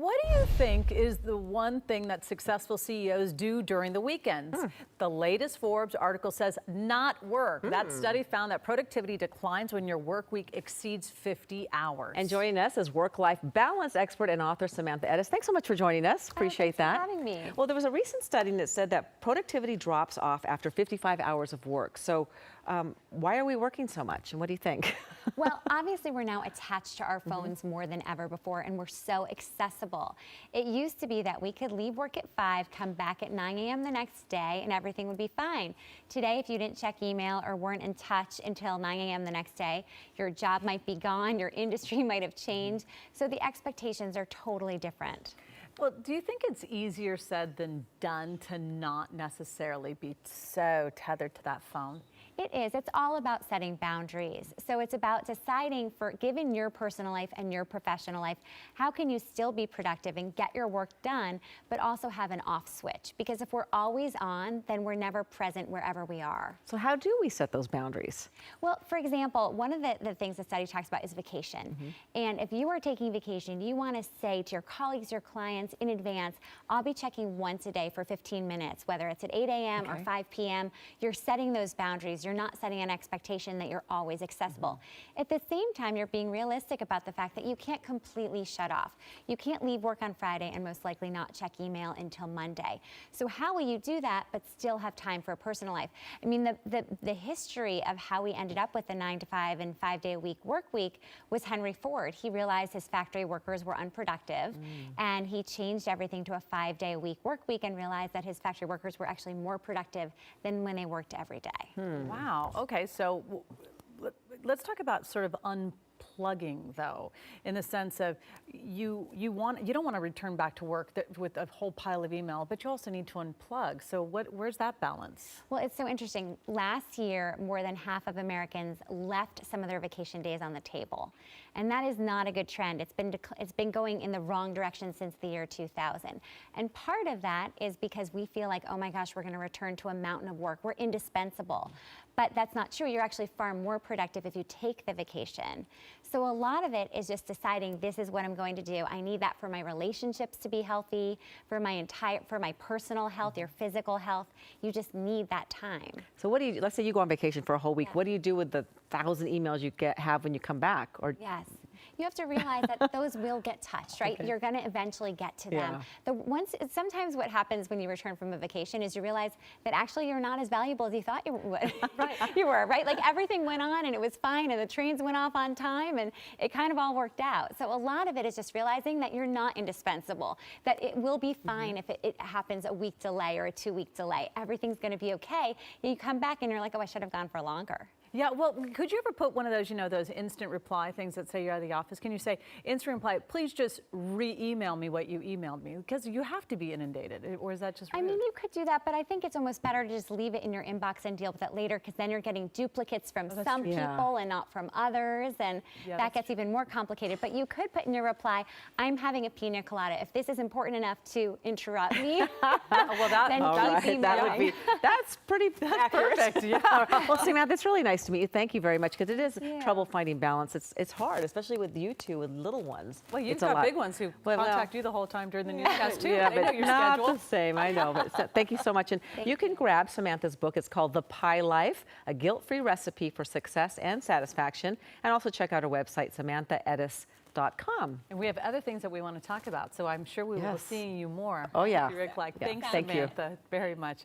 What do you think is the one thing that successful CEOs do during the weekends? The latest Forbes article says not work. That study found that productivity declines when your work week exceeds 50 hours. And joining us is work-life balance expert and author Samantha Edis. Thanks so much for joining us. Appreciate that. Thanks for having me. Well, there was a recent study that said that productivity drops off after 55 hours of work. So why are we working so much? And what do you think? Well, obviously we're now attached to our phones more than ever before, and we're so accessible. It used to be that we could leave work at 5, come back at 9 a.m. the next day, and everything would be fine. Today, if you didn't check email or weren't in touch until 9 a.m. the next day, your job might be gone, your industry might have changed, so the expectations are totally different. Well, do you think it's easier said than done to not necessarily be so tethered to that phone? It is. It's all about setting boundaries. So it's about deciding, for given your personal life and your professional life, how can you still be productive and get your work done, but also have an off switch? Because if we're always on, then we're never present wherever we are. So how do we set those boundaries? Well, for example, one of the things the study talks about is vacation. And if you are taking vacation, you want to say to your colleagues, your clients in advance, I'll be checking once a day for 15 minutes, whether it's at 8 a.m. or 5 p.m. You're setting those boundaries. You're not setting an expectation that you're always accessible. At the same time, you're being realistic about the fact that you can't completely shut off. You can't leave work on Friday and most likely not check email until Monday. So how will you do that but still have time for a personal life? I mean, the history of how we ended up with the 9-to-5 and 5-day-a-week work week was Henry Ford. He realized his factory workers were unproductive, and he changed everything to a 5-day-a-week work week and realized that his factory workers were actually more productive than when they worked every day. Wow. Okay, so let's talk about sort of unplugging, though, in the sense of you don't want to return back to work with a whole pile of email, but you also need to unplug. So where's that balance? Well, it's so interesting. Last year, more than half of Americans left some of their vacation days on the table. And that is not a good trend. It's been going in the wrong direction since the year 2000. And part of that is because we feel like, oh my gosh, we're going to return to a mountain of work. We're indispensable. But that's not true. You're actually far more productive if you take the vacation. So a lot of it is just deciding, this is what I'm going to do. I need that for my relationships to be healthy, for my personal health, your physical health. You just need that time. So what do you, let's say you go on vacation for a whole week. Yeah. What do you do with the 1,000 emails you have when you come back? Or Yes. You have to realize that those will get touched, right? Okay. You're going to eventually get to them. Sometimes what happens when you return from a vacation is you realize that actually you're not as valuable as you thought you would. You were, right? Like everything went on and it was fine and the trains went off on time and it kind of all worked out. So a lot of it is just realizing that you're not indispensable, that it will be fine if it happens a week delay or a 2-week delay. Everything's going to be okay. You come back and you're like, oh, I should have gone for longer. Yeah, well, could you ever put one of those, those instant reply things that say you're out of the office? Can you say, instant reply, please just re-email me what you emailed me? Because you have to be inundated, or is that just rude? I mean, you could do that, but I think it's almost better to just leave it in your inbox and deal with it later, because then you're getting duplicates from some people and not from others, and that gets even more complicated. But you could put in your reply, I'm having a pina colada. If this is important enough to interrupt me, well, that's pretty perfect. Yeah. Well, Samantha, that's really nice to meet you. Thank you very much, because it is trouble finding balance. It's hard, especially with you two, with little ones. Well, you've got big ones who contact you the whole time during the newscast too. Yeah, they know but your not schedule. the same. I know. But thank you so much. And you can grab Samantha's book. It's called The Pie Life: A Guilt-Free Recipe for Success and Satisfaction. And also check out our website, SamanthaEdis.com. And we have other things that we want to talk about, so I'm sure we will be seeing you more. Oh, yeah. Rick, Thanks, Samantha, very much.